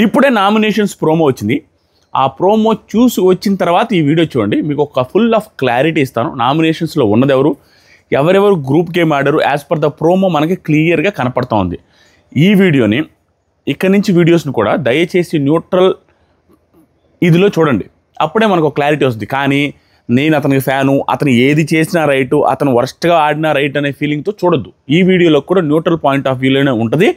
ఇప్పుడే nominations promo వచ్చింది. ఆ ప్రోమో చూసి వచ్చిన తర్వాత ఈ వీడియో చూడండి, మీకు ఒక ఫుల్ ఆఫ్ క్లారిటీ ఇస్తాను. నామినేషన్స్లో ఉన్నది ఎవరెవరు గ్రూప్ గేమ్ ఆడారు యాజ్ పర్ ద ప్రోమో మనకి క్లియర్గా కనపడతా ఉంది. ఈ వీడియోని ఇక్కడి నుంచి వీడియోస్ని కూడా దయచేసి న్యూట్రల్ ఇదిలో చూడండి, అప్పుడే మనకు క్లారిటీ వస్తుంది. కానీ నేను అతనికి ఫ్యాను, అతను ఏది చేసినా రైటు, అతను వర్స్ట్గా ఆడినా రైట్ అనే ఫీలింగ్తో చూడొద్దు. ఈ వీడియోలో కూడా న్యూట్రల్ పాయింట్ ఆఫ్ వ్యూలోనే ఉంటుంది.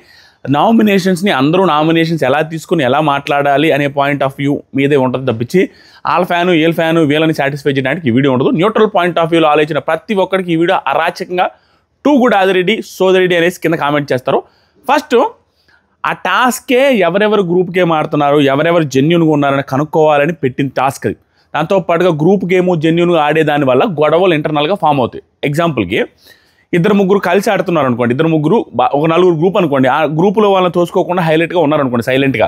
నామినేషన్స్ని అందరూ నామినేషన్స్ ఎలా తీసుకుని ఎలా మాట్లాడాలి అనే పాయింట్ ఆఫ్ వ్యూ మీదే ఉంటుంది తప్పించి వాళ్ళ ఫ్యాను వీళ్ళ ఫ్యాను వీళ్ళని సాటిస్ఫై చేయడానికి ఈ వీడియో ఉండదు. న్యూట్రల్ పాయింట్ ఆఫ్ వ్యూలో ఆలోచన ప్రతి ఒక్కరికి ఈ video అరాచకంగా too good Adireddy Sodareddy అనేసి కింద కామెంట్ చేస్తారు. ఫస్ట్ ఆ టాస్కే ఎవరెవరు గ్రూప్ గేమ్ ఆడుతున్నారు, ఎవరెవరు జెన్యున్గా ఉన్నారని కనుక్కోవాలని పెట్టిన టాస్క్ అది. దాంతోపాటుగా గ్రూప్ గేము జెన్యున్గా ఆడేదాని వల్ల గొడవలు ఇంటర్నల్గా ఫామ్ అవుతాయి. ఎగ్జాంపుల్కి ఇద్దరు ముగ్గురు కలిసి ఆడుతున్నారు అనుకోండి, ఇద్దరు ముగ్గురు ఒక నలుగురు గ్రూప్ అనుకోండి, ఆ గ్రూపులో వాళ్ళని తోసుకోకుండా హైలైట్గా ఉన్నారనుకోండి సైలెంట్గా,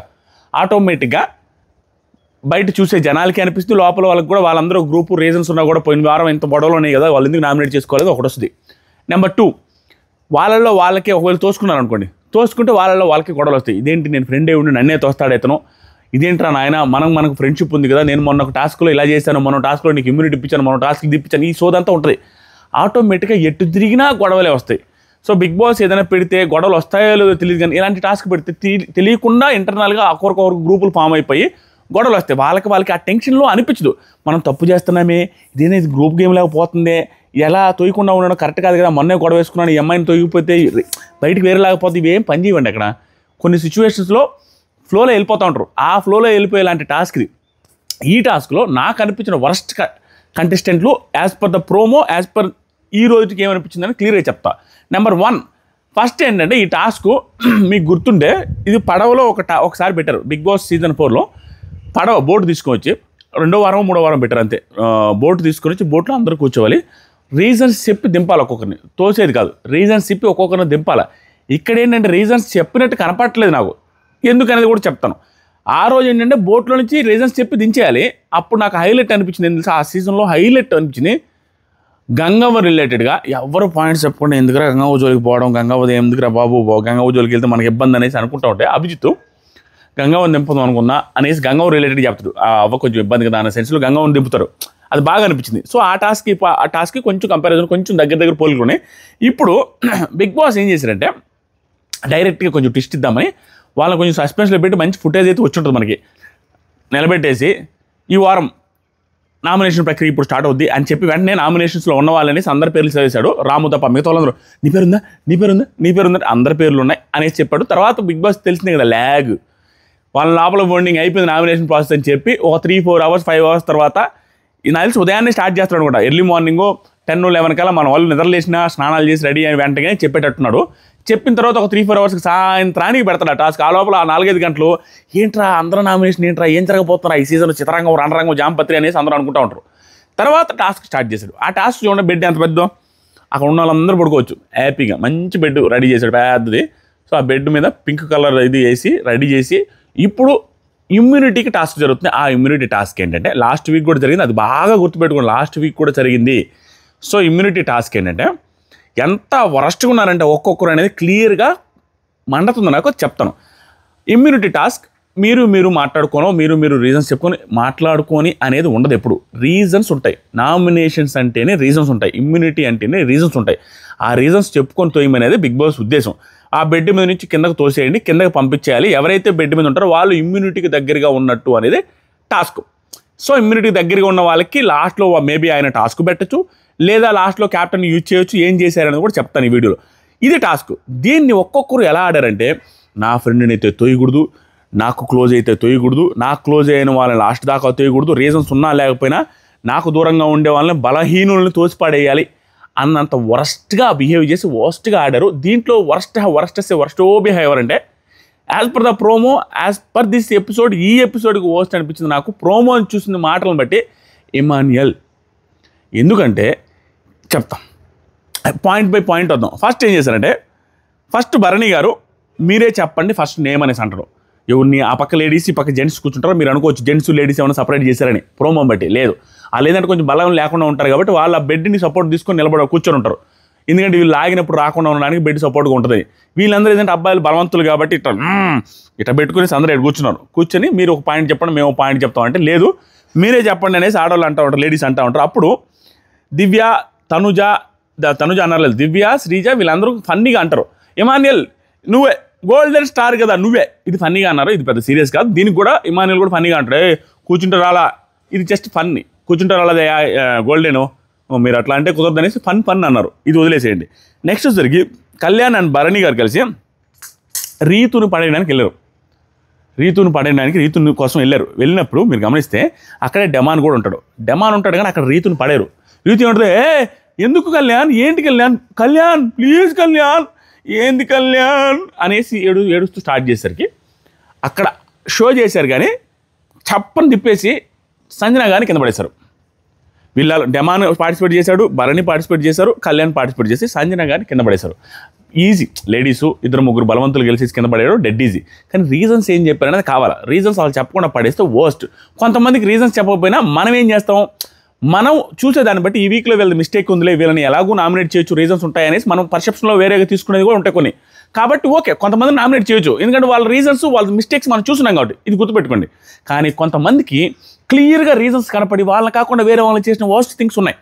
ఆటోమేటిక్గా బయట చూసే జనాలకి అనిపిస్తుంది, లోపల వాళ్ళకి కూడా వాళ్ళందరూ గ్రూపు రీజన్స్ ఉన్నా కూడా పోయిన వారం ఇంత గొడవలు ఉన్నాయి కదా వాళ్ళు ఎందుకు నామినేట్ చేసుకోలేదు ఒకటి వస్తుంది. నెంబర్ 2, వాళ్ళల్లో వాళ్ళకి ఒకవేళ తోసుకున్నారు అనుకోండి, తోసుకుంటే వాళ్ళల్లో వాళ్ళకి గొడవలు వస్తాయి. ఇదేంటి నేను ఫ్రెండే ఉండి నన్నే తోస్తాడు ఇతను, ఇదేంట్రా నాయన మనకు ఫ్రెండ్షిప్ ఉంది కదా, నేను మొన్న ఒక టాస్క్లో ఇలా చేశాను, మొన్న టాస్క్లో నీకు ఇమ్యూనిటీ ఇప్పించాను, మొన్న టాస్క్కి తిప్పించాను, ఈ సోదంతా ఉంటుంది. ఆటోమేటిక్గా ఎటు తిరిగినా గొడవలే వస్తాయి. సో బిగ్ బాస్ ఏదైనా పెడితే గొడవలు వస్తాయో లేదో తెలియదు, కానీ ఇలాంటి టాస్క్ పెడితే తెలియకుండా ఇంటర్నల్గా ఒకరికొకరు గ్రూపులు ఫామ్ అయిపోయి గొడవలు వస్తాయి. వాళ్ళకి ఆ టెన్షన్లో అనిపించదు మనం తప్పు చేస్తున్నామే, ఇదేనేది గ్రూప్ గేమ్ లేకపోతుందే, ఎలా తోయకుండా ఉండడం కరెక్ట్ కాదు కదా, మొన్నే గొడవ వేసుకున్నాను, ఈ అమ్మాయిని తోగిపోతే బయటికి వేరే లేకపోతే ఇవేం పని చేయండి. అక్కడ కొన్ని సిచ్యువేషన్స్లో ఫ్లోలో వెళ్ళిపోతూ ఉంటారు, ఆ ఫ్లోలో వెళ్ళిపోయే ఇలాంటి టాస్క్ ఇది. ఈ టాస్క్లో నాకు అనిపించిన వర్స్ట్ కంటెస్టెంట్లు as per the promo as per ఈ రోజుకి ఏమనిపించిందని క్లియర్గా చెప్తా. నెంబర్ 1, ఫస్ట్ ఏంటంటే ఈ టాస్క్ మీకు గుర్తుంటే ఇది పడవలో ఒకసారి పెట్టారు బిగ్ బాస్ సీజన్ 4లో. పడవ బోటు తీసుకొచ్చి 2వ వారం 3వ వారం పెట్టారు అంతే. బోటు తీసుకొని వచ్చి బోట్లో అందరూ కూర్చోవాలి, రీజన్స్ చెప్పి దింపాలి, ఒక్కొక్కరిని తోసేది కాదు, రీజన్స్ చెప్పి ఒక్కొక్కరిని దింపాలి. ఇక్కడ ఏంటంటే రీజన్స్ చెప్పినట్టు కనపడట్లేదు నాకు, ఎందుకనేది కూడా చెప్తాను. ఆ రోజు ఏంటంటే బోట్లో నుంచి రీజన్స్ చెప్పి దించేయాలి. అప్పుడు నాకు హైలైట్ అనిపించింది, ఎందుకు ఆ సీజన్లో హైలైట్ అనిపించింది, గంగవ్వ రిలేటెడ్గా ఎవరు పాయింట్స్ చెప్పకుండా ఎందుకురా గంగవ్వ జోలికి పోవడం, గంగవ్వ ఎందుకురా బాబు గంగవ్వ జోలికి వెళ్తే మనకి ఇబ్బంది అనేసి అనుకుంటా ఉంటే అభిజిత్ గంగవ్వని దింపుదాం అనుకున్నా అనేసి గంగవ్వ రిలేటెడ్ చెప్తాడు. అవ్వ కొంచెం ఇబ్బంది కదా అనే సెన్స్లో గంగవ్వని దింపుతారు, అది బాగా అనిపించింది. సో ఆ టాస్క్కి కొంచెం కంపారిజన్ కొంచెం దగ్గర పోలికలున్నాయి. ఇప్పుడు బిగ్ బాస్ ఏం చేశారంటే డైరెక్ట్గా కొంచెం ట్విస్ట్ ఇద్దామని వాళ్ళని కొంచెం సస్పెన్స్లో పెట్టి మంచి ఫుటేజ్ అయితే వచ్చి ఉంటుంది మనకి, నిలబెట్టేసి ఈ వారం నామినేషన్ ప్రక్రియ ఇప్పుడు స్టార్ట్ అవుద్ది అని చెప్పి వెంటనే నామినేషన్స్లో ఉన్న వాళ్ళని అందరి పేర్లు చదివేశాడు. రాము తప్ప మిగతా వాళ్ళందరూ నీ పేరుందా అందరి పేర్లు ఉన్నాయి అనేసి చెప్పాడు. తర్వాత బిగ్ బాస్ తెలిసిందే కదా ల్యాగ్, వాళ్ళ లోపల బోండింగ్ అయిపోయింది నామినేషన్ ప్రాసెస్ అని చెప్పి ఒక 3-4 అవర్స్ 5 అవర్స్ తర్వాత ఈ నైల్స్ ఉదయాన్నే స్టార్ట్ చేస్తాడు అనమాట. ఎర్లీ మార్నింగ్ 10-11 కల్లా మన వాళ్ళు నిద్రలేసినా స్నానాలు చేసి రెడీ అయిన వెంటనే చెప్పేటట్టున్నాడు. చెప్పిన తర్వాత ఒక 3-4 అవర్స్కి సాయంత్రానికి పెడతాడు ఆ టాస్క్. ఆ లోపల 4-5 గంటలు ఏంట్రా అందరూ నామినేషన్ ఏంట్రా ఏం జరగబోతున్నా ఈ సీజన్ చిత్రంగం రణరంగం జాంపత్రి అనేసి అందరూ అనుకుంటూ ఉంటారు. తర్వాత టాస్క్ స్టార్ట్ చేశాడు. ఆ టాస్క్ చూడండి, బెడ్ ఎంత పెద్ద, అక్కడ ఉన్న వాళ్ళందరూ పడుకోవచ్చు హ్యాపీగా, మంచి బెడ్ రెడీ చేశాడు పెద్దది. సో ఆ బెడ్ మీద పింక్ కలర్ ఇది వేసి రెడీ చేసి ఇప్పుడు ఇమ్యూనిటీకి టాస్క్ జరుగుతుంది. ఆ ఇమ్యూనిటీ టాస్క్ ఏంటంటే లాస్ట్ వీక్ కూడా జరిగింది, అది బాగా గుర్తుపెట్టుకోండి, లాస్ట్ వీక్ కూడా జరిగింది. సో ఇమ్యూనిటీ టాస్క్ ఏంటంటే ఎంత వరస్ట్గా ఉన్నారంటే ఒక్కొక్కరు అనేది క్లియర్గా మండుతుంది నాకు చెప్తాను. ఇమ్యూనిటీ టాస్క్ మీరు మాట్లాడుకోనో మీరు రీజన్స్ చెప్పుకొని మాట్లాడుకొని అనేది ఉండదు, ఎప్పుడు రీజన్స్ ఉంటాయి. నామినేషన్స్ అంటేనే రీజన్స్ ఉంటాయి, ఇమ్యూనిటీ అంటేనే రీజన్స్ ఉంటాయి. ఆ రీజన్స్ చెప్పుకొని తోయమనేది బిగ్ బాస్ ఉద్దేశం. ఆ బెడ్ మీద నుంచి కిందకు తోసేయండి, కిందకి పంపించేయాలి, ఎవరైతే బెడ్ మీద ఉంటారో వాళ్ళు ఇమ్యూనిటీకి దగ్గరగా ఉన్నట్టు అనేది టాస్క్. సో ఇమ్యూనిటీకి దగ్గరగా ఉన్న వాళ్ళకి లాస్ట్లో మేబీ ఆయన టాస్క్ పెట్టచ్చు, లేదా లాస్ట్లో క్యాప్టెన్ యూజ్ చేయొచ్చు, ఏం చేశారని కూడా చెప్తాను ఈ వీడియోలో. ఇది టాస్క్. దీన్ని ఒక్కొక్కరు ఎలా ఆడారంటే నా ఫ్రెండ్ని అయితే తోయకూడదు, నాకు క్లోజ్ అయితే తోయకూడదు, నాకు క్లోజ్ అయిన వాళ్ళని లాస్ట్ దాకా తోయకూడదు, రీజన్స్ ఉన్నా లేకపోయినా నాకు దూరంగా ఉండే వాళ్ళని బలహీనుల్ని తోసిపాడేయాలి అన్నంత వరస్ట్గా బిహేవ్ చేసి వర్స్ట్గా ఆడారు. దీంట్లో వర్స్ట్ బిహేవియర్ అంటే as per the promo as per this episode, ఈ ఎపిసోడ్కి వర్స్ట్ అనిపించింది నాకు ప్రోమోని చూసిన మాటలను బట్టి ఇమాన్యుయల్. ఎందుకంటే చెప్తాం పాయింట్ బై పాయింట్ వద్దాం. ఫస్ట్ ఏం చేశారంటే ఫస్ట్ భరణి గారు మీరే చెప్పండి ఫస్ట్ నేమ్ అనేసి అంటారు. ఎవరిని ఆ పక్క లేడీస్ ఈ పక్క జెంట్స్ కూర్చుంటారో మీరు అనుకోవచ్చు జెంట్స్ లేడీస్ ఏమైనా సపరేట్ చేశారని ప్రోమో బట్టి. లేదు, లేదంటే కొంచెం బలం లేకుండా ఉంటారు కాబట్టి వాళ్ళ బెడ్ని సపోర్ట్ తీసుకొని కూర్చొని ఉంటారు. ఎందుకంటే వీళ్ళు లాగినప్పుడు రాకుండా ఉండడానికి బెడ్ సపోర్ట్గా ఉంటుంది. వీళ్ళందరూ ఏంటంటే అబ్బాయిలు బలవంతులు కాబట్టి ఇట్లా పెట్టుకుని అందరూ ఇక్కడ కూర్చొని మీరు ఒక పాయింట్ చెప్పండి, మేము ఒక పాయింట్ చెప్తాం అంటే లేదు మీరే చెప్పండి అనేసి ఆడవాళ్ళు అంటూ ఉంటారు, లేడీస్ అంటూ ఉంటారు. అప్పుడు దివ్య, తనుజ అన్నారు లేదు, దివ్య, శ్రీజ వీళ్ళందరూ ఫన్నీగా అంటారు, ఇమాన్యుయల్ నువ్వే గోల్డెన్ స్టార్ కదా నువ్వే, ఇది ఫన్నీగా అన్నారు. ఇది పెద్ద సీరియస్ కాదు. దీనికి కూడా ఇమాన్యుయల్ కూడా ఫన్నీగా అంటారు, కూర్చుంటారు అలా, ఇది జస్ట్ ఫన్నీ, కూర్చుంటారు అలా గోల్డెను, మీరు అట్లా అంటే కుదరదు అనేసి ఫన్ అన్నారు. ఇది వదిలేసేయండి. నెక్స్ట్ వచ్చేసరికి కళ్యాణ్ అండ్ భరణి గారు కలిసి రీతుని పడేయడానికి వెళ్ళారు. రీతుని కోసం వెళ్ళినప్పుడు మీరు గమనిస్తే అక్కడే డెమాన్ కూడా ఉంటాడు. కానీ అక్కడ రీతుని పడేరు. రీతు ఉంటుంది, ఎందుకు కళ్యాణ్, ఏంటి కళ్యాణ్ ప్లీజ్ కళ్యాణ్, ఏంది కళ్యాణ్ అనేసి ఏడుస్తూ స్టార్ట్ చేసేసరికి అక్కడ షో చేశారు కానీ చప్పని తిప్పేసి సంజన గారిని కింద పడేశారు. వీళ్ళ డెమాన్ పార్టిసిపేట్ చేశాడు, భరణి పార్టిసిపేట్ చేశారు, కళ్యాణ్ పార్టిసిపేట్ చేసి సంజన గారిని కింద పడేశారు. ఈజీ, లేడీసు 2-3 బలవంతులు గెలిచేసి కింద పడేయడం డెడ్ ఈజీ. కానీ రీజన్స్ ఏం చెప్పారనేది కావాలా. రీజన్స్ వాళ్ళు చెప్పకుండా పడేస్తే వర్స్ట్. కొంతమందికి రీజన్స్ చెప్పకపోయినా మనం ఏం చేస్తాం, మనం చూసేదాన్ని బట్టి ఈ వీక్లో వీళ్ళ మిస్టేక్ ఉందిలే, వీళ్ళని ఎలాగూ నామినేట్ చేయొచ్చు, రీజన్స్ ఉంటాయనేసి మనం పర్సెప్షన్లో వేరేగా తీసుకునేది కూడా ఉంటాయి కొన్ని. కాబట్టి ఓకే, కొంతమంది నామినేట్ చేయొచ్చు, ఎందుకంటే వాళ్ళ రీజన్స్ వాళ్ళ మిస్టేక్స్ మనం చూస్తున్నాం కాబట్టి, ఇది గుర్తుపెట్టుకోండి. కానీ కొంతమందికి క్లియర్గా రీజన్స్ కనపడి వాళ్ళని కాకుండా వేరే వాళ్ళని చేసిన వర్స్ట్ థింగ్స్ ఉన్నాయి.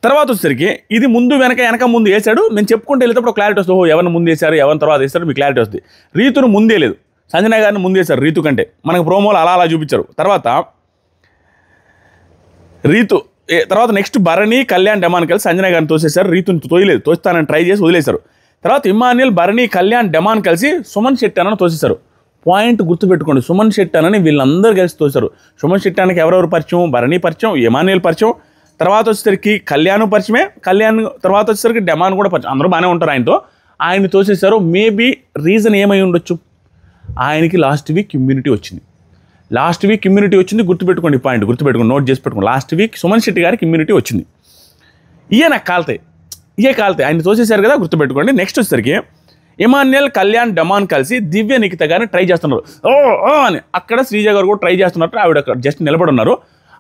తర్వాత వచ్చేసరికి ఇది ముందు వెనక ముందు వేసాడు, నేను చెప్పుకుంటే వెళ్ళేటప్పుడు క్లారిటీ వస్తుంది, ఎవరిని ముందు వేశారు ఎవరిని తర్వాత వేస్తాడు మీకు క్లారిటీ వస్తుంది. రీతును ముందే లేదు, సంజన గారిని ముందు వేశారు రీతు కంటే, మనకు ప్రోమోలు అలా చూపించారు. తర్వాత నెక్స్ట్ భరణి, కళ్యాణ్, డెమాన్ కలిసి సంజన గారిని తోసేశారు. రీతుని తోస్తానని ట్రై చేసి వదిలేశారు. తర్వాత ఇమాన్యుయల్, భరణి, కళ్యాణ్, డెమాన్ కలిసి సుమన్ శెట్టి అన్నని తోసేశారు. పాయింట్ గుర్తుపెట్టుకోండి, సుమన్ శెట్టి అన్నని వీళ్ళందరూ కలిసి తోశారు. సుమన్ శెట్టి అన్నకి ఎవరెవరు పరిచయం, భరణి పరిచయం, ఇమాన్యుయల్ పరిచయం, తర్వాత వచ్చేసరికి కళ్యాణ్ పరిచయమే, తర్వాత వచ్చేసరికి డెమాన్ కూడా పరిచయం, అందరూ బాగానే ఉంటారు ఆయనతో. ఆయన తోసేశారు. మేబీ రీజన్ ఏమై ఉండొచ్చు, ఆయనకి లాస్ట్ వీక్ ఇమ్యూనిటీ వచ్చింది. గుర్తుపెట్టుకోండి, పాయింట్ గుర్తుపెట్టుకోండి, నోట్ చేసి పెట్టుకోండి. లాస్ట్ వీక్ సుమన్ శెట్టి గారికి ఇమ్యూనిటీ వచ్చింది. నాకు కాలుతాయి, ఆయన తోసేశారు కదా, గుర్తుపెట్టుకోండి. నెక్స్ట్ వచ్చేసరికి ఇమాన్యుయల్, కళ్యాణ్, డెమాన్ కలిసి దివ్య నిఖిత గారిని ట్రై చేస్తున్నారు అని. అక్కడ శ్రీజ గారు కూడా ట్రై చేస్తున్నట్టు ఆవిడ జస్ట్ నిలబడి ఉన్నారు.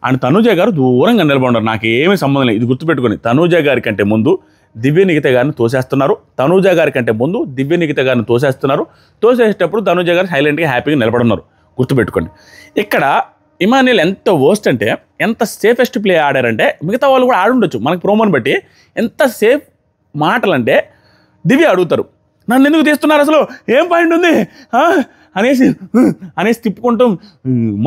అండ్ తనూజ గారు దూరంగా నిలబడినారు. నాకేమీ సంబంధం లేదు, ఇది గుర్తుపెట్టుకోండి. తనూజ గారి కంటే ముందు దివ్య నిఖిత గారిని తోసేస్తున్నారు. తోసేసేటప్పుడు తనూజ గారు సైలెంట్గా హ్యాపీగా నిలబడున్నారు. గుర్తుపెట్టుకోండి. ఇక్కడ ఇమాన్యుయల్ ఎంత వర్స్ట్ అంటే, ఎంత సేఫెస్ట్ ప్లే ఆడారంటే, మిగతా వాళ్ళు కూడా ఆడుండొచ్చు మనకు ప్రోమోని బట్టి, ఎంత సేఫ్ మాటలంటే దివ్య అడుగుతారు, నన్ను ఎందుకు తీస్తున్నారు, అసలు ఏం పాయింట్ ఉంది అనేసి తిప్పుకుంటూ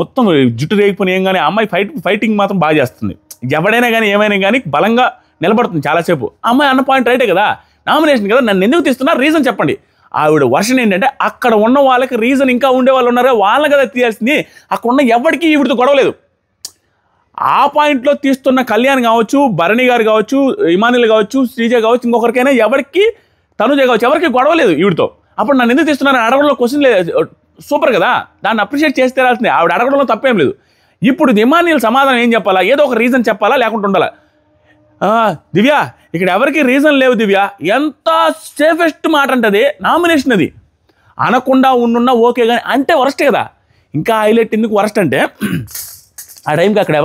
మొత్తం జుట్టు రేగిపోయి ఏం కానీ అమ్మాయి ఫైటింగ్ మాత్రం బాగా చేస్తుంది. ఎవడైనా కానీ ఏమైనా కానీ బలంగా నిలబడుతుంది చాలాసేపు. అమ్మాయి అన్న పాయింట్ రైటే కదా, నామినేషన్ కదా, నన్ను ఎందుకు తీస్తున్నారు, రీజన్ చెప్పండి. ఆవిడ వర్షన్ ఏంటంటే, అక్కడ ఉన్న వాళ్ళకి రీజన్ ఇంకా ఉండే వాళ్ళు ఉన్నారో వాళ్ళని కదా తీయాల్సింది. అక్కడ ఉన్న ఎవరికి ఈవిడితో గొడవలేదు. ఆ పాయింట్లో తీస్తున్న కళ్యాణ్ కావచ్చు, భరణి గారు కావచ్చు, ఇమాన్యుయల్ కావచ్చు, శ్రీజ కావచ్చు, ఇంకొకరికైనా ఎవరికి, తనుజ కావచ్చు, ఎవరికి గొడవలేదు ఈవిడితో. అప్పుడు నన్ను ఎందుకు తీస్తున్నారని అడగడంలో క్వశ్చన్ లేదు, సూపర్ కదా, దాన్ని అప్రిషియేట్ చేసి తీరాల్సిందే. ఆవిడ అడగడంలో తప్పేం లేదు. ఇప్పుడు ఇమాన్యుయల్ సమాధానం ఏం చెప్పాలా, ఏదో ఒక రీజన్ చెప్పాలా, లేకుండా ఉండాలా. దివ్య ఇక్కడ ఎవరికి రీజన్ లేవు దివ్య, ఎంత సేఫెస్ట్ మాట అంటే నామినేషన్ అది అనకుండా ఉండున్నా ఓకే కానీ అంటే వరస్ట్ కదా. ఇంకా హైలైట్ ఎందుకు వరస్ట్ అంటే, ఆ టైంకి అక్కడ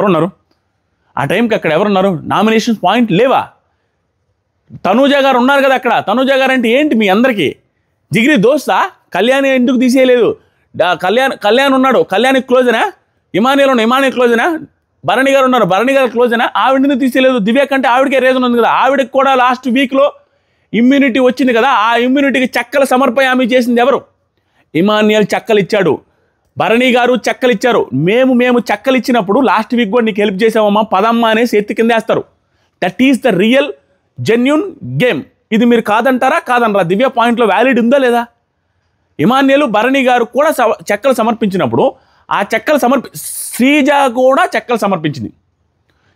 ఎవరున్నారు, నామినేషన్ పాయింట్ లేవా, తనూజ గారు ఉన్నారు కదా అక్కడ. తనూజ గారు అంటే ఏంటి మీ అందరికీ జిగిరి దోస్తా, కళ్యాణ్ ఎందుకు తీసేయలేదు, కళ్యాణ్ ఉన్నాడు, కళ్యాణ్కి క్లోజనా, ఇమాన్యుయల్ క్లోజనా, భరణి గారు ఉన్నారు, భరణి గారు క్లోజనా, ఆవిడని తీసేయలేదు. దివ్య కంటే ఆవిడకే రీజన్ ఉంది కదా, ఆవిడకి కూడా లాస్ట్ వీక్లో ఇమ్యూనిటీ వచ్చింది కదా, ఆ ఇమ్యూనిటీకి చెక్కల సమర్పయామి చేసింది ఎవరు, ఇమాన్యుయల్ చెక్కలు ఇచ్చాడు, భరణి గారు చెక్కలు ఇచ్చారు. మేము చెక్కలు ఇచ్చినప్పుడు లాస్ట్ వీక్ కూడా నీకు హెల్ప్ చేసామమ్మా, పదమ్మా అనేసి ఎత్తి కిందేస్తారు. That is the real genuine game. ఇది మీరు కాదనరా, దివ్య పాయింట్లో వ్యాలిడ్ ఉందా లేదా. ఇమాన్యుయల్, భరణి గారు కూడా చెక్కలు సమర్పించినప్పుడు ఆ చెక్కలు శ్రీజ కూడా చెక్కలు సమర్పించింది.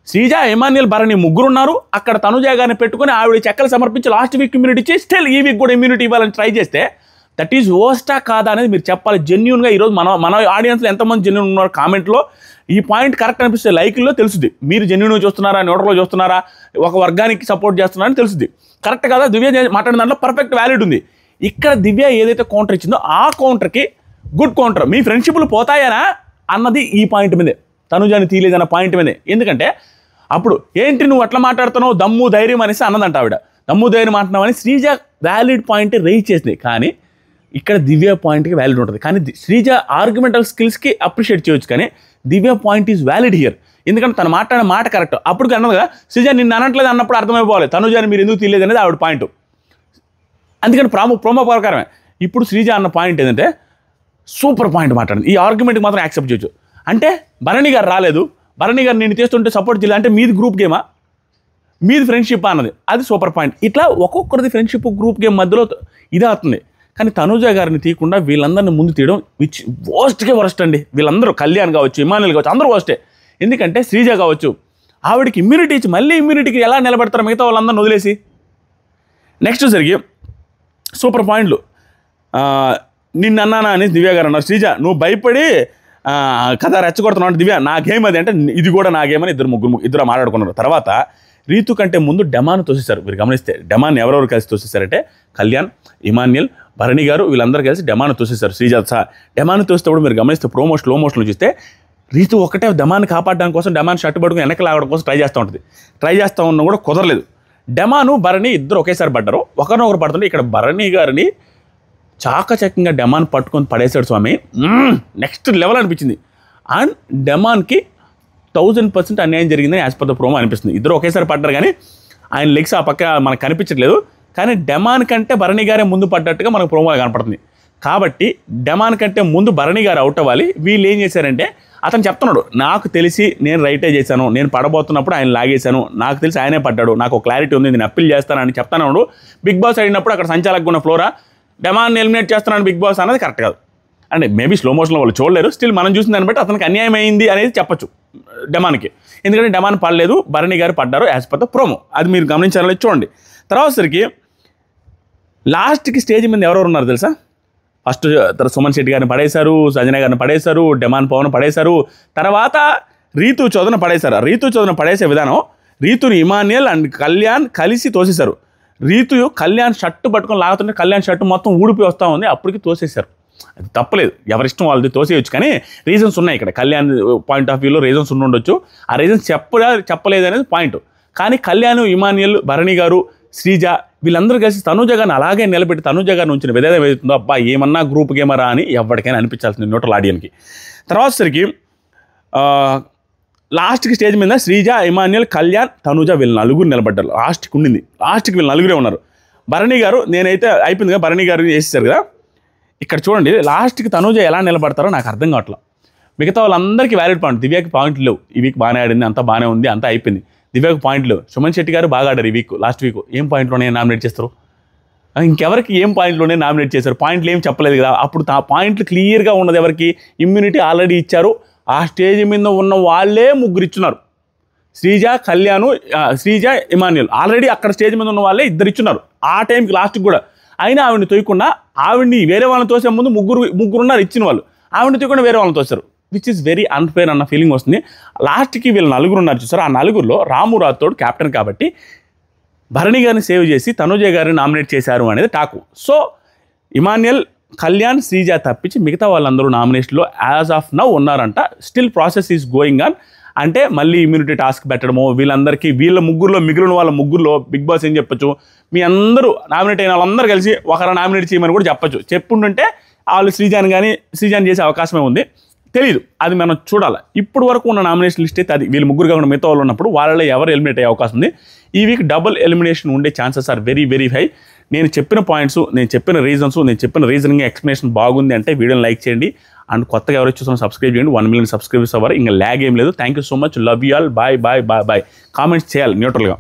శ్రీజ, ఇమాన్యుయల్, భరణి ముగ్గురు ఉన్నారు అక్కడ. తనుజ గారిని పెట్టుకుని ఆవిడ చెక్కలు సమర్పించి లాస్ట్ వీక్ ఇమ్యూనిటీ ఇచ్చి స్టిల్ ఈ వీక్ కూడా ఇమ్యూనిటీ ఇవ్వాలని ట్రై చేస్తే దట్ ఈజ్ వర్స్టా కాదా అనేది మీరు చెప్పాలి జెన్యూన్గా. ఈరోజు మన ఆడియన్స్లో ఎంతమంది జెన్యూన్ ఉన్నారు కామెంట్లో ఈ పాయింట్ కరెక్ట్ అనిపిస్తే లైక్లో తెలుస్తుంది. మీరు జెన్యూన్గా చూస్తున్నారా, న్యూట్రల్లో చూస్తున్నారా, ఒక వర్గానికి సపోర్ట్ చేస్తున్నారని తెలుస్తుంది. కరెక్ట్ కదా, దివ్య మాట్లాడిన దాంట్లో పర్ఫెక్ట్ వ్యాలిడ్ ఉంది. ఇక్కడ దివ్య ఏదైతే కౌంటర్ ఇచ్చిందో ఆ కౌంటర్కి గుడ్ కౌంటర్. మీ ఫ్రెండ్షిప్లు పోతాయనా అన్నది ఈ పాయింట్ మీదే, తనుజాని తీయలేదన్న పాయింట్ మీదే. ఎందుకంటే అప్పుడు ఏంటి నువ్వు అట్లా మాట్లాడుతున్నావు, దమ్ము ధైర్యం అనేసి అన్నదంట ఆవిడ. దమ్ముదైన మాట్లాడమని శ్రీజ వ్యాలిడ్ పాయింట్ రైజ్ చేసింది. కానీ ఇక్కడ దివ్య పాయింట్కి వ్యాలిడ్ ఉంటుంది. కానీ శ్రీజ ఆర్గ్యుమెంటల్ స్కిల్స్కి అప్రిషియేట్ చేయొచ్చు, కానీ దివ్య పాయింట్ ఈజ్ వ్యాలిడ్ హియర్. ఎందుకంటే తను మాట్లాడిన మాట కరెక్ట్. అప్పుడు అన్నది కదా శ్రీజ నిన్ను అనట్లేదు అన్నప్పుడు అర్థమైపోవాలి తనుజాని మీరు ఎందుకు తీయలేదు అనేది ఆవిడ పాయింట్. అందుకని ప్రోమో ప్రకారమే. ఇప్పుడు శ్రీజ అన్న పాయింట్ ఏంటంటే సూపర్ పాయింట్ మాట్లాడింది. ఈ ఆర్గ్యుమెంట్కి మాత్రం యాక్సెప్ట్ చేయొచ్చు. అంటే భరణి గారు రాలేదు, భరణి గారు నేను చేస్తుంటే సపోర్ట్ చేయలేదు అంటే మీది గ్రూప్ గేమా, మీది ఫ్రెండ్షిప్ అన్నది, అది సూపర్ పాయింట్. ఇట్లా ఒక్కొక్కరిది ఫ్రెండ్షిప్ గ్రూప్ గేమ్ మధ్యలో ఇది అవుతుంది. కానీ తనుజ గారిని తీయకుండా వీళ్ళందరినీ ముందు తీయడం విచ్ వరస్ట్ అండి. వీళ్ళందరూ కళ్యాణ్ కావచ్చు, ఇమానుయల్ కావచ్చు, అందరూ వరస్టే. ఎందుకంటే శ్రీజ కావచ్చు ఆవిడకి ఇమ్యూనిటీ ఇచ్చి మళ్ళీ ఇమ్యూనిటీకి ఎలా నిలబెడతారు మిగతా వాళ్ళందరిని వదిలేసి. నెక్స్ట్ సరికి సూపర్ పాయింట్లు. నిన్ను అన్నానా అని దివ్య గారు అన్నారు. శ్రీజ నువ్వు భయపడి కథ రెచ్చగొడుతున్నావు అంటే దివ్య నా గేమ్ అది అంటే ఇది కూడా నా గేమ్ అని ఇద్దరు మాట్లాడుకున్నారు. తర్వాత రీతు కంటే ముందు డెమాను తోసేశారు. మీరు గమనిస్తే డెమాన్ ఎవరెవరు కలిసి తోసేశారంటే కళ్యాణ్, ఇమాన్యుయల్, భరణి గారు వీళ్ళందరూ కలిసి డెమాను తోసేశారు. శ్రీజ డెమాను తోసేటప్పుడు మీరు గమనిస్తే స్లో మోషన్లో చూస్తే రీతు ఒకటే డెమాన్ని కాపాడడానికి కోసం డెమాన్ షర్ట్ పట్టుకుని వెనక్కి లాగడం కోసం ట్రై చేస్తూ ఉన్నా కూడా కుదరలేదు. డెమాను భరణి ఇద్దరు ఒకేసారి పడ్డారు, ఒకరినొకరు పడుతుంటే ఇక్కడ భరణి గారిని చాకచక్యంగా డెమాన్ పట్టుకొని పడేశాడు స్వామి. నెక్స్ట్ లెవెల్ అనిపించింది. అండ్ డెమాన్కి 1000% అన్యాయం జరిగిందని యాజ్ పర్ ద ప్రోమో అనిపిస్తుంది. ఇద్దరు ఒకేసారి పడ్డారు కానీ ఆయన లెగ్స్ ఆ పక్క మనకు కనిపించట్లేదు. కానీ డెమాన్ కంటే భరణి గారే ముందు పడ్డట్టుగా మనకు ప్రోమోలో కనపడుతుంది. కాబట్టి డెమాన్ కంటే ముందు భరణి గారు అవుట్ అవ్వాలి. వీళ్ళు ఏం చేశారంటే అతను చెప్తున్నాడు నాకు తెలిసి నేను రైటే చేశాను, నేను పడబోతున్నప్పుడు ఆయన లాగేశాను, నాకు తెలిసి ఆయనే పడ్డాడు, నాకు క్లారిటీ ఉంది, నేను అప్పీల్ చేస్తానని చెప్తాను. బిగ్ బాస్ అయినప్పుడు అక్కడ సంచాలకుగా ఉన్న ఫ్లోరా డెమాన్ ఎలిమినేట్ చేస్తున్నాను బిగ్ బాస్ అన్నది కరెక్ట్ కాదు. అంటే మేబీ స్లో మోషన్లో వాళ్ళు చూడలేరు. స్టిల్ మనం చూసిన దాన్ని బట్టి అతనికి అన్యాయం అయింది అనేది చెప్పచ్చు డెమాన్కి. ఎందుకంటే డెమాన్ పడలేదు, భరణి గారు పడ్డారు యాజ్ పర్ ద ప్రోమో. అది మీరు గమనించాలని చూడండి. తర్వాత సరికి లాస్ట్కి స్టేజ్ మీద ఎవరెవరు ఉన్నారు తెలుసా? ఫస్ట్ సుమన్ శెట్టి గారిని పడేశారు, సంజన గారిని పడేశారు, డెమాన్ పవన్ పడేశారు, తర్వాత రీతు చౌదరిని పడేశారు. రీతు చౌదరిని పడేసే విధానం రీతుని ఇమాన్యుయల్ అండ్ కళ్యాణ్ కలిసి తోసేశారు. రీతు కళ్యాణ్ షర్టు పట్టుకొని లాగుతుంటే కళ్యాణ్ షర్టు మొత్తం ఊడిపోయి వస్తూ ఉంది, అప్పటికి తోసేశారు. అది తప్పలేదు, ఎవరిష్టం వాళ్ళది తోసేయచ్చు. కానీ రీజన్స్ ఉన్నాయి ఇక్కడ. కళ్యాణ్ పాయింట్ ఆఫ్ వ్యూలో రీజన్స్ ఉండొచ్చు. ఆ రీజన్స్ చెప్పలేదు అనేది పాయింట్. కానీ కళ్యాణ్, ఇమాన్యుయల్, భరణి గారు, శ్రీజ వీళ్ళందరూ కలిసి తనుజ గారిని అలాగే నిలబెట్టి తనుజ గారిని ఉంచిన విధేయం ఏదైతుందో అబ్బా ఏమన్నా గ్రూప్ గేమరా అని ఎవరికైనా అనిపించాల్సింది న్యూట్రల్ ఆడియన్కి. తర్వాత సరికి లాస్ట్కి స్టేజ్ మీద శ్రీజ, ఇమాన్యుయల్, కళ్యాణ్, తనుజ వీళ్ళు నలుగురు నిలబడ్డారు. లాస్ట్కి వీళ్ళు నలుగురే ఉన్నారు. భరణి గారు నేనైతే అయిపోయింది కదా, భరణి గారు చేసేసారు కదా. ఇక్కడ చూడండి లాస్ట్కి తనుజ ఎలా నిలబడతారో నాకు అర్థం కావట్లేదు. మిగతా వాళ్ళందరికీ వ్యాలిడ్ పాయింట్. దివ్యకి పాయింట్లు లేవు. ఈ వీక్ బాగానే ఆడింది, అంతా బాగానే ఉంది, అంతా అయిపోయింది. దివ్యకు పాయింట్లు. సుమన్ శెట్టి గారు బాగా ఆడారు ఈ వీక్. లాస్ట్ వీక్ ఏం పాయింట్లోనే నామినేట్ చేస్తారు? ఇంకెవరికి ఏం పాయింట్లోనే నామినేట్ చేశారు? పాయింట్లు ఏం చెప్పలేదు కదా. అప్పుడు ఆ పాయింట్లు క్లియర్గా ఉన్నది ఎవరికి? ఇమ్యూనిటీ ఆల్రెడీ ఇచ్చారు. ఆ స్టేజ్ మీద ఉన్న వాళ్ళే ముగ్గురు ఇచ్చున్నారు. శ్రీజ, కళ్యాణ్, శ్రీజ, ఇమాన్యుయల్ ఆల్రెడీ అక్కడ స్టేజ్ మీద ఉన్న వాళ్ళే ఇద్దరు ఇచ్చున్నారు ఆ టైంకి లాస్ట్కి కూడా. అయినా ఆవిడని తోయకుండా ఆవిడ్ని వేరే వాళ్ళని తోసే ముందు ముగ్గురున్నారు ఇచ్చిన వాళ్ళు, ఆవిడని తోయకుండా వేరే వాళ్ళని తోశారు. విచ్ ఈస్ వెరీ అన్ఫేర్ అన్న ఫీలింగ్ వస్తుంది. లాస్ట్కి వీళ్ళు నలుగురు ఉన్నారు చూసారు. ఆ నలుగురిలో రాము రాథోడ్ క్యాప్టెన్ కాబట్టి భరణి గారిని సేవ్ చేసి తనుజ గారిని నామినేట్ చేశారు అనేది టాకు. సో ఇమాన్యుయల్, కళ్యాణ్, శ్రీజ తప్పించి మిగతా వాళ్ళందరూ నామినేషన్లో యాజ్ ఆఫ్ నౌ ఉన్నారంట. Still process is going on. అంటే మళ్ళీ ఇమ్యూనిటీ టాస్క్ పెట్టడము వీళ్ళందరికీ, వీళ్ళ ముగ్గురులో మిగిలిన వాళ్ళ ముగ్గురులో బిగ్ బాస్ ఏం చెప్పచ్చు, మీ అందరూ నామినేట్ అయిన వాళ్ళందరూ కలిసి ఒకరు నామినేట్ చేయమని కూడా చెప్పచ్చు. చెప్పుంటుంటే వాళ్ళు శ్రీజాన్ చేసే అవకాశమే ఉంది. తెలీదు, అది మనం చూడాలి. ఇప్పుడు వరకు ఉన్న నామినేషన్ లిస్ట్ అయితే అది. వీళ్ళు ముగ్గురు కాకుండా మిగతా వాళ్ళు ఉన్నప్పుడు వాళ్ళలో ఎవరు ఎలిమినేట్ అయ్యే అవకాశం ఉంది. ఈ వీక్ డబుల్ ఎలిమినేషన్ ఉండే chances are very very high. నేను చెప్పిన పాయింట్స్, నేను చెప్పిన రీజన్స్, నేను చెప్పిన రీజనింగ్ ఎక్స్ప్లెనేషన్ బాగుంది అంటే వీడియోని లైక్ చేయండి. అండ్ కొత్తగా ఎవరు చూస్తున్నా సబ్స్క్రైబ్ చేయండి. 1 million సబ్స్క్రైబర్స్ అవ్వరు. ఇంకా ల్యాగ్ ఏం లేదు. Thank you so much. Love you all. Bye bye bye bye. Comments చేయాలి న్యూట్రల్గా.